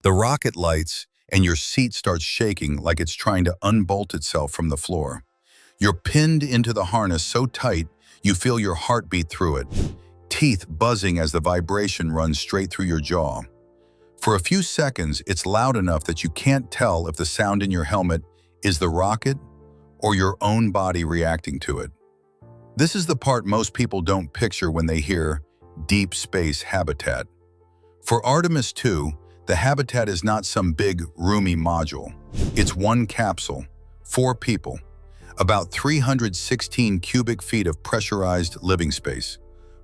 The rocket lights, and your seat starts shaking like it's trying to unbolt itself from the floor. You're pinned into the harness so tight you feel your heart beat through it, teeth buzzing as the vibration runs straight through your jaw. For a few seconds, it's loud enough that you can't tell if the sound in your helmet is the rocket or your own body reacting to it. This is the part most people don't picture when they hear deep space habitat. For Artemis II, the habitat is not some big, roomy module. It's one capsule, 4 people, about 316 cubic feet of pressurized living space,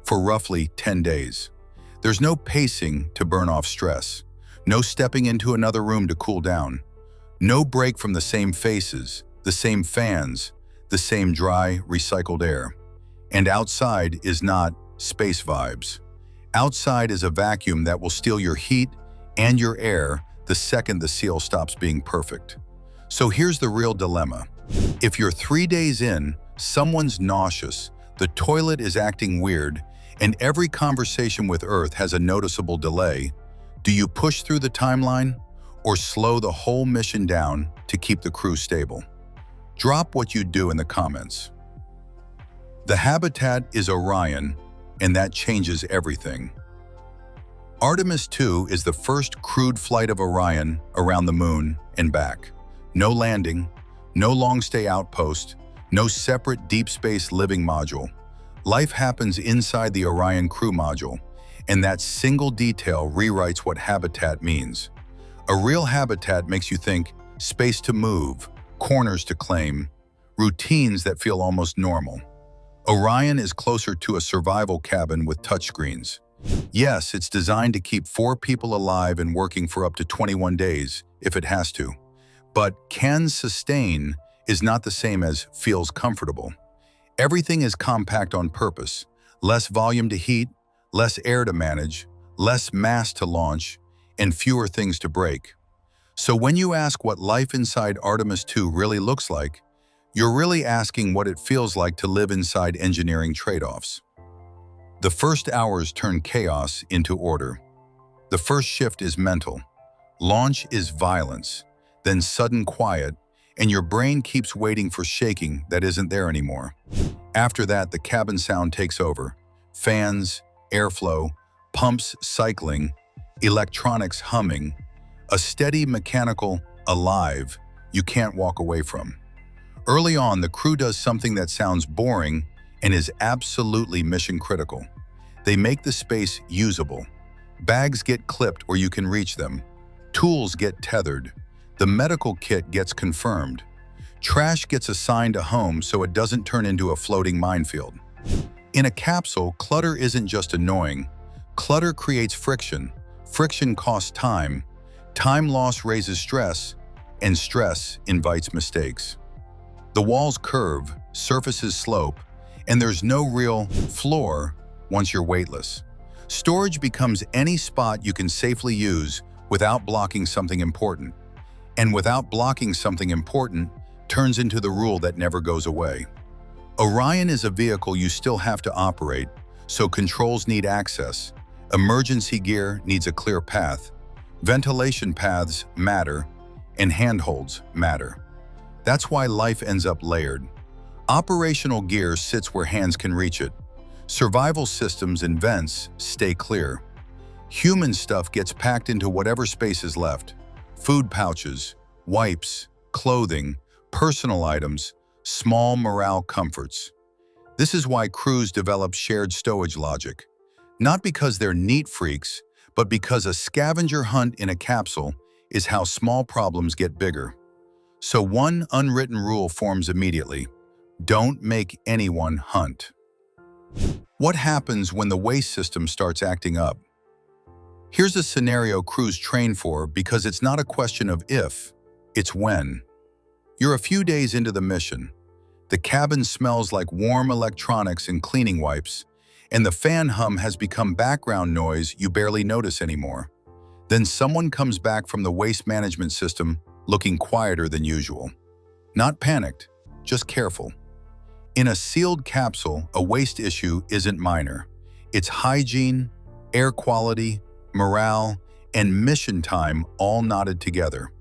for roughly 10 days. There's no pacing to burn off stress, no stepping into another room to cool down, no break from the same faces, the same fans, the same dry, recycled air. And outside is not space vibes. Outside is a vacuum that will steal your heat and your air the second the seal stops being perfect. So here's the real dilemma. If you're 3 days in, someone's nauseous, the toilet is acting weird, and every conversation with Earth has a noticeable delay, do you push through the timeline or slow the whole mission down to keep the crew stable? Drop what you do in the comments. The habitat is Orion, and that changes everything. Artemis II is the first crewed flight of Orion around the moon and back. No landing, no long-stay outpost, no separate deep space living module. Life happens inside the Orion crew module, and that single detail rewrites what habitat means. A real habitat makes you think space to move, corners to claim, routines that feel almost normal. Orion is closer to a survival cabin with touchscreens. Yes, it's designed to keep 4 people alive and working for up to 21 days, if it has to. But can sustain is not the same as feels comfortable. Everything is compact on purpose. Less volume to heat, less air to manage, less mass to launch, and fewer things to break. So when you ask what life inside Artemis II really looks like, you're really asking what it feels like to live inside engineering trade-offs. The first hours turn chaos into order. The first shift is mental. Launch is violence, then sudden quiet, and your brain keeps waiting for shaking that isn't there anymore. After that, the cabin sound takes over. Fans, airflow, pumps cycling, electronics humming, a steady mechanical alive you can't walk away from. Early on, the crew does something that sounds boring and is absolutely mission critical. They make the space usable. Bags get clipped where you can reach them. Tools get tethered. The medical kit gets confirmed. Trash gets assigned a home so it doesn't turn into a floating minefield. In a capsule, clutter isn't just annoying. Clutter creates friction. Friction costs time. Time loss raises stress, and stress invites mistakes. The walls curve, surfaces slope, and there's no real floor once you're weightless. Storage becomes any spot you can safely use without blocking something important. And without blocking something important turns into the rule that never goes away. Orion is a vehicle you still have to operate, so controls need access. Emergency gear needs a clear path. Ventilation paths matter, and handholds matter. That's why life ends up layered. Operational gear sits where hands can reach it. Survival systems and vents stay clear. Human stuff gets packed into whatever space is left. Food pouches, wipes, clothing, personal items, small morale comforts. This is why crews develop shared stowage logic. Not because they're neat freaks, but because a scavenger hunt in a capsule is how small problems get bigger. So one unwritten rule forms immediately. Don't make anyone hunt. What happens when the waste system starts acting up? Here's a scenario crews train for because it's not a question of if, it's when. You're a few days into the mission. The cabin smells like warm electronics and cleaning wipes, and the fan hum has become background noise you barely notice anymore. Then someone comes back from the waste management system looking quieter than usual. Not panicked, just careful. In a sealed capsule, a waste issue isn't minor. It's hygiene, air quality, morale, and mission time all knotted together.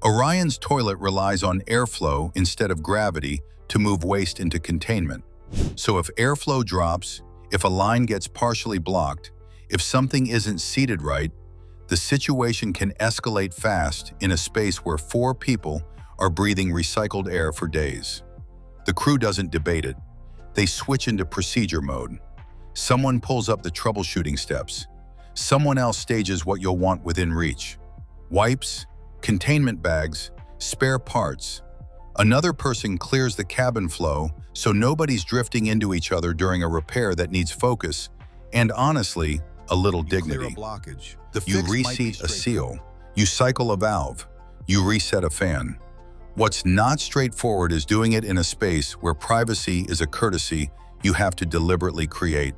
Orion's toilet relies on airflow instead of gravity to move waste into containment. So if airflow drops, if a line gets partially blocked, if something isn't seated right, the situation can escalate fast in a space where 4 people are breathing recycled air for days. The crew doesn't debate it. They switch into procedure mode. Someone pulls up the troubleshooting steps. Someone else stages what you'll want within reach. Wipes, containment bags, spare parts. Another person clears the cabin flow so nobody's drifting into each other during a repair that needs focus and, honestly, a little dignity. You reseat a seal. You cycle a valve. You reset a fan. What's not straightforward is doing it in a space where privacy is a courtesy you have to deliberately create.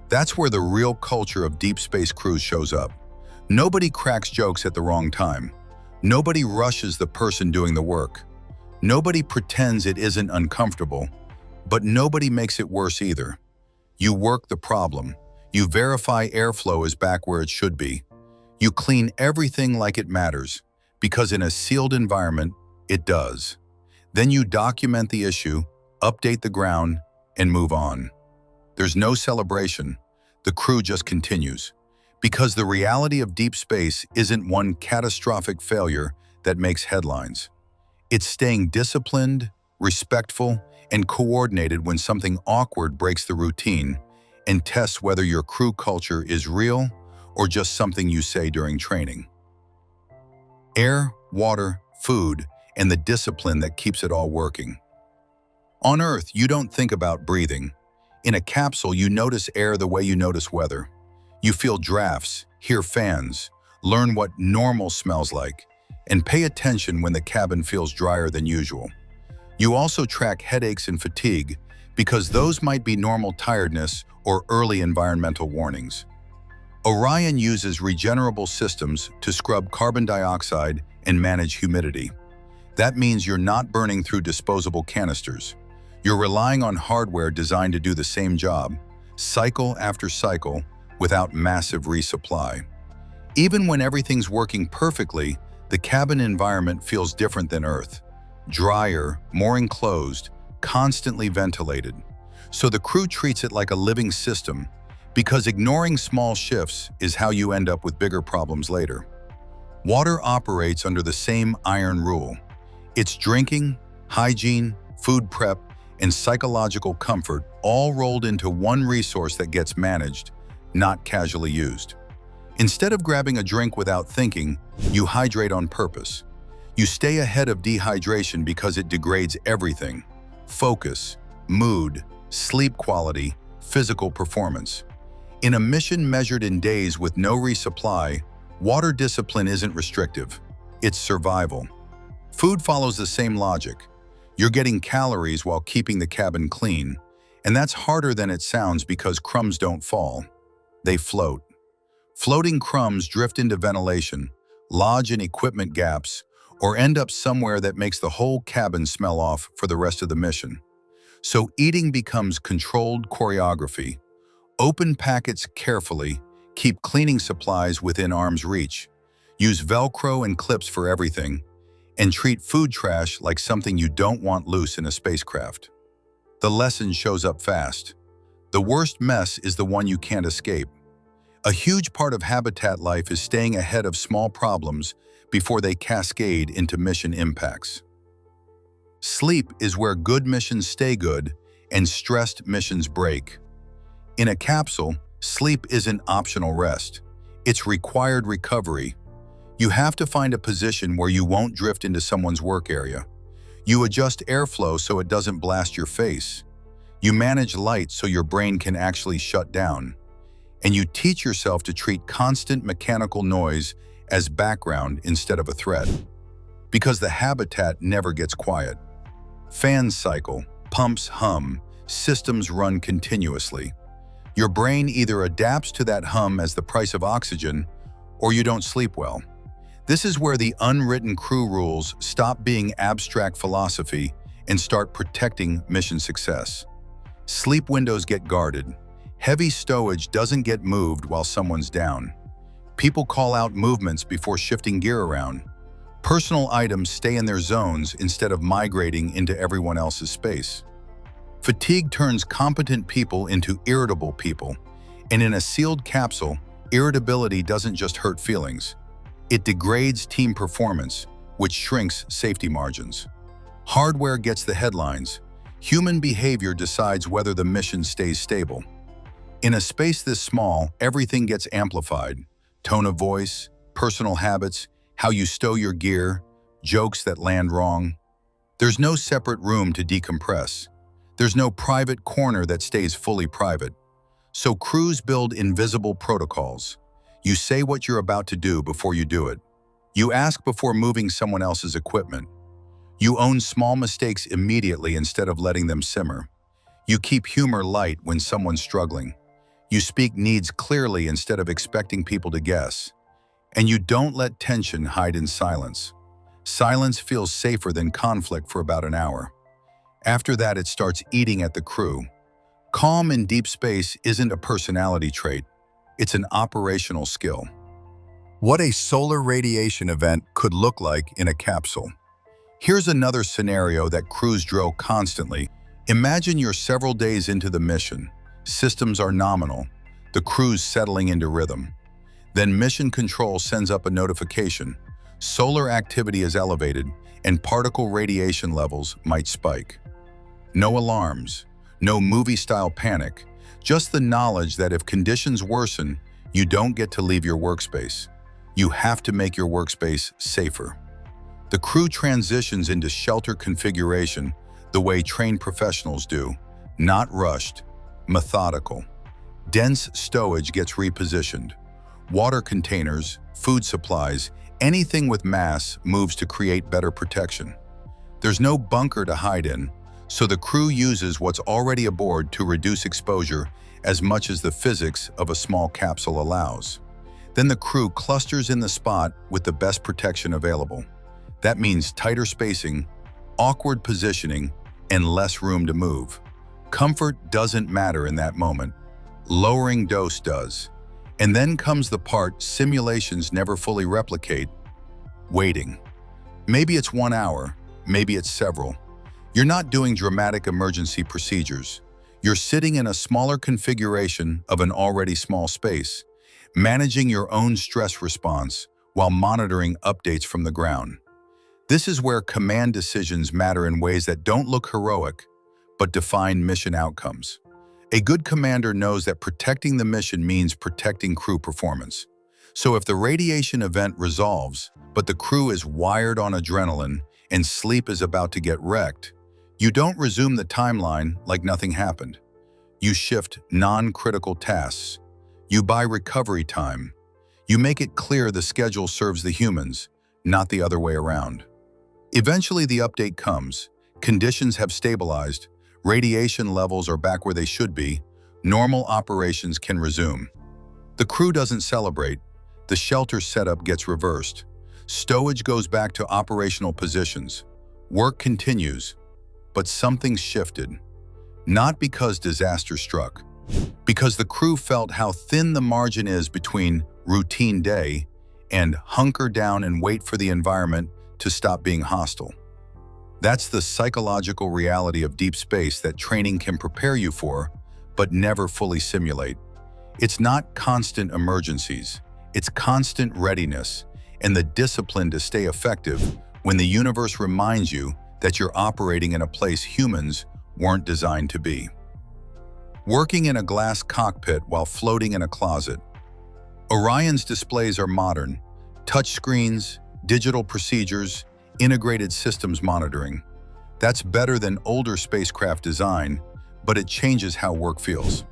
That's where the real culture of deep space crews shows up. Nobody cracks jokes at the wrong time. Nobody rushes the person doing the work. Nobody pretends it isn't uncomfortable, but nobody makes it worse either. You work the problem. You verify airflow is back where it should be. You clean everything like it matters, because in a sealed environment, it does. Then you document the issue, update the ground, and move on. There's no celebration. The crew just continues. Because the reality of deep space isn't one catastrophic failure that makes headlines. It's staying disciplined, respectful, and coordinated when something awkward breaks the routine and tests whether your crew culture is real or just something you say during training. Air, water, food, and the discipline that keeps it all working. On Earth, you don't think about breathing. In a capsule, you notice air the way you notice weather. You feel drafts, hear fans, learn what normal smells like, and pay attention when the cabin feels drier than usual. You also track headaches and fatigue because those might be normal tiredness or early environmental warnings. Orion uses regenerable systems to scrub carbon dioxide and manage humidity. That means you're not burning through disposable canisters. You're relying on hardware designed to do the same job, cycle after cycle, without massive resupply. Even when everything's working perfectly, the cabin environment feels different than Earth. Drier, more enclosed, constantly ventilated. So the crew treats it like a living system, because ignoring small shifts is how you end up with bigger problems later. Water operates under the same iron rule. It's drinking, hygiene, food prep, and psychological comfort all rolled into one resource that gets managed, not casually used. Instead of grabbing a drink without thinking, you hydrate on purpose. You stay ahead of dehydration because it degrades everything: focus, mood, sleep quality, physical performance. In a mission measured in days with no resupply, water discipline isn't restrictive. It's survival. Food follows the same logic. You're getting calories while keeping the cabin clean, and that's harder than it sounds because crumbs don't fall. They float. Floating crumbs drift into ventilation, lodge in equipment gaps, or end up somewhere that makes the whole cabin smell off for the rest of the mission. So eating becomes controlled choreography. Open packets carefully, keep cleaning supplies within arm's reach, use Velcro and clips for everything, and treat food trash like something you don't want loose in a spacecraft. The lesson shows up fast. The worst mess is the one you can't escape. A huge part of habitat life is staying ahead of small problems before they cascade into mission impacts. Sleep is where good missions stay good and stressed missions break. In a capsule, sleep isn't optional rest. It's required recovery. You have to find a position where you won't drift into someone's work area. You adjust airflow so it doesn't blast your face. You manage light so your brain can actually shut down. And you teach yourself to treat constant mechanical noise as background instead of a threat. Because the habitat never gets quiet. Fans cycle, pumps hum, systems run continuously. Your brain either adapts to that hum as the price of oxygen, or you don't sleep well. This is where the unwritten crew rules stop being abstract philosophy and start protecting mission success. Sleep windows get guarded. Heavy stowage doesn't get moved while someone's down. People call out movements before shifting gear around. Personal items stay in their zones instead of migrating into everyone else's space. Fatigue turns competent people into irritable people, and in a sealed capsule, irritability doesn't just hurt feelings. It degrades team performance, which shrinks safety margins. Hardware gets the headlines. Human behavior decides whether the mission stays stable. In a space this small, everything gets amplified. Tone of voice, personal habits, how you stow your gear, jokes that land wrong. There's no separate room to decompress. There's no private corner that stays fully private. So crews build invisible protocols. You say what you're about to do before you do it. You ask before moving someone else's equipment. You own small mistakes immediately instead of letting them simmer. You keep humor light when someone's struggling. You speak needs clearly instead of expecting people to guess. And you don't let tension hide in silence. Silence feels safer than conflict for about an hour. After that, it starts eating at the crew. Calm in deep space isn't a personality trait. It's an operational skill. What a solar radiation event could look like in a capsule. Here's another scenario that crews drill constantly. Imagine you're several days into the mission. Systems are nominal. The crew's settling into rhythm. Then mission control sends up a notification. Solar activity is elevated, and particle radiation levels might spike. No alarms, no movie-style panic, just the knowledge that if conditions worsen, you don't get to leave your workspace. You have to make your workspace safer. The crew transitions into shelter configuration the way trained professionals do, not rushed, methodical. Dense stowage gets repositioned. Water containers, food supplies, anything with mass moves to create better protection. There's no bunker to hide in, so the crew uses what's already aboard to reduce exposure as much as the physics of a small capsule allows. Then the crew clusters in the spot with the best protection available. That means tighter spacing, awkward positioning, and less room to move. Comfort doesn't matter in that moment. Lowering dose does. And then comes the part simulations never fully replicate: waiting. Maybe it's 1 hour, maybe it's several. You're not doing dramatic emergency procedures. You're sitting in a smaller configuration of an already small space, managing your own stress response while monitoring updates from the ground. This is where command decisions matter in ways that don't look heroic, but define mission outcomes. A good commander knows that protecting the mission means protecting crew performance. So if the radiation event resolves, but the crew is wired on adrenaline and sleep is about to get wrecked, you don't resume the timeline like nothing happened. You shift non-critical tasks. You buy recovery time. You make it clear the schedule serves the humans, not the other way around. Eventually the update comes. Conditions have stabilized. Radiation levels are back where they should be. Normal operations can resume. The crew doesn't celebrate. The shelter setup gets reversed. Stowage goes back to operational positions. Work continues, but something's shifted. Not because disaster struck, because the crew felt how thin the margin is between routine day and hunker down and wait for the environment to stop being hostile. That's the psychological reality of deep space that training can prepare you for, but never fully simulate. It's not constant emergencies, it's constant readiness and the discipline to stay effective when the universe reminds you that you're operating in a place humans weren't designed to be. Working in a glass cockpit while floating in a closet. Orion's displays are modern. Touch screens, digital procedures, integrated systems monitoring. That's better than older spacecraft design, but it changes how work feels.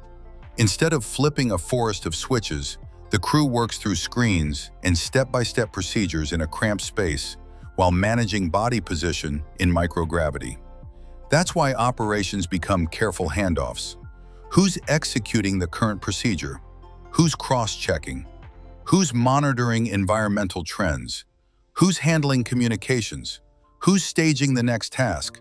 Instead of flipping a forest of switches, the crew works through screens and step-by-step procedures in a cramped space while managing body position in microgravity. That's why operations become careful handoffs. Who's executing the current procedure? Who's cross-checking? Who's monitoring environmental trends? Who's handling communications? Who's staging the next task?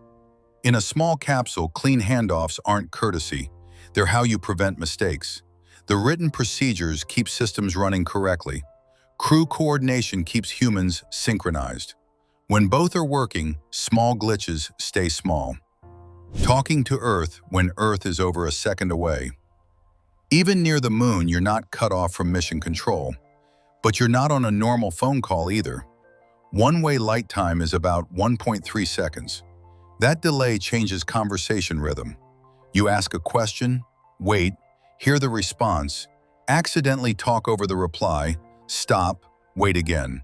In a small capsule, clean handoffs aren't courtesy. They're how you prevent mistakes. The written procedures keep systems running correctly. Crew coordination keeps humans synchronized. When both are working, small glitches stay small. Talking to Earth when Earth is over a second away. Even near the moon, you're not cut off from mission control. But you're not on a normal phone call either. One-way light time is about 1.3 seconds. That delay changes conversation rhythm. You ask a question, wait, hear the response, accidentally talk over the reply, stop, wait again.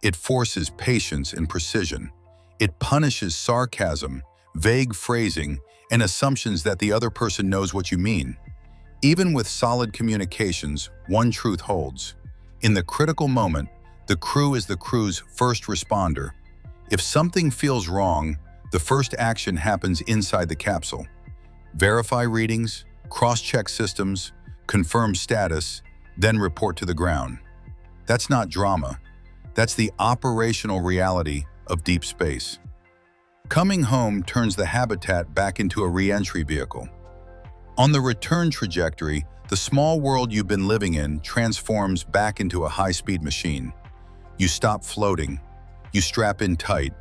It forces patience and precision. It punishes sarcasm, vague phrasing, and assumptions that the other person knows what you mean. Even with solid communications, one truth holds. In the critical moment, the crew is the crew's first responder. If something feels wrong, the first action happens inside the capsule. Verify readings, cross-check systems, confirm status, then report to the ground. That's not drama. That's the operational reality of deep space. Coming home turns the habitat back into a re-entry vehicle. On the return trajectory, the small world you've been living in transforms back into a high-speed machine. You stop floating. You strap in tight.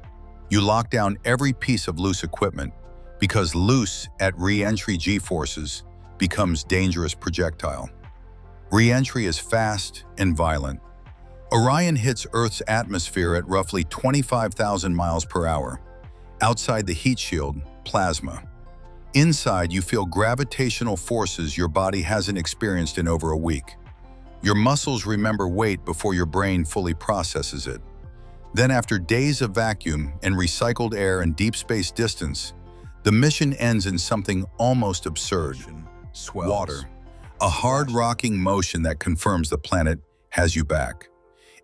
You lock down every piece of loose equipment, because loose at re-entry G-forces becomes dangerous projectile. Re-entry is fast and violent. Orion hits Earth's atmosphere at roughly 25,000 miles per hour. Outside the heat shield, plasma. Inside, you feel gravitational forces your body hasn't experienced in over a week. Your muscles remember weight before your brain fully processes it. Then after days of vacuum and recycled air and deep space distance, the mission ends in something almost absurd. Water. A hard rocking motion that confirms the planet has you back.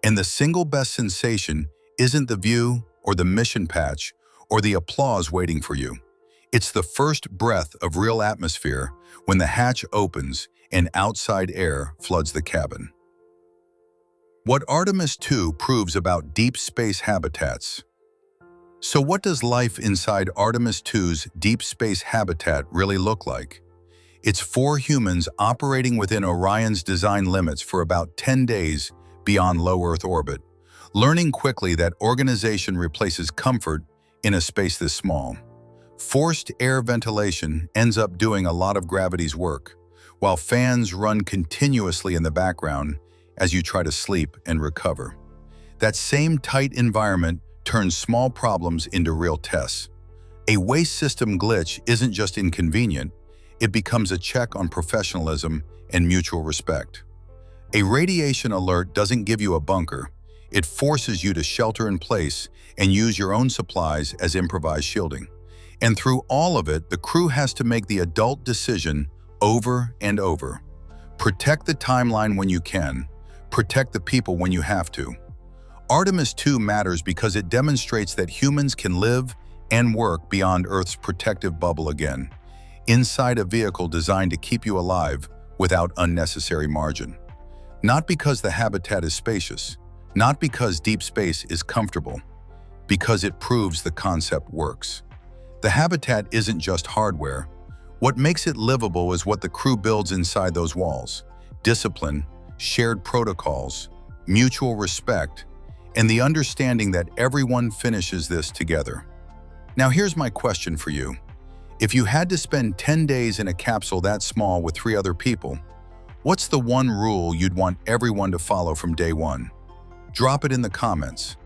And the single best sensation isn't the view or the mission patch or the applause waiting for you. It's the first breath of real atmosphere when the hatch opens and outside air floods the cabin. What Artemis II proves about deep space habitats. So what does life inside Artemis II's deep space habitat really look like? It's 4 humans operating within Orion's design limits for about 10 days beyond low Earth orbit, learning quickly that organization replaces comfort in a space this small. Forced air ventilation ends up doing a lot of gravity's work, while fans run continuously in the background as you try to sleep and recover. That same tight environment turns small problems into real tests. A waste system glitch isn't just inconvenient, it becomes a check on professionalism and mutual respect. A radiation alert doesn't give you a bunker, it forces you to shelter in place and use your own supplies as improvised shielding. And through all of it, the crew has to make the adult decision over and over. Protect the timeline when you can. Protect the people when you have to. Artemis II matters because it demonstrates that humans can live and work beyond Earth's protective bubble again, inside a vehicle designed to keep you alive without unnecessary margin. Not because the habitat is spacious, not because deep space is comfortable, because it proves the concept works. The habitat isn't just hardware. What makes it livable is what the crew builds inside those walls: discipline, shared protocols, mutual respect, and the understanding that everyone finishes this together. Now here's my question for you. If you had to spend 10 days in a capsule that small with 3 other people, what's the one rule you'd want everyone to follow from day one? Drop it in the comments.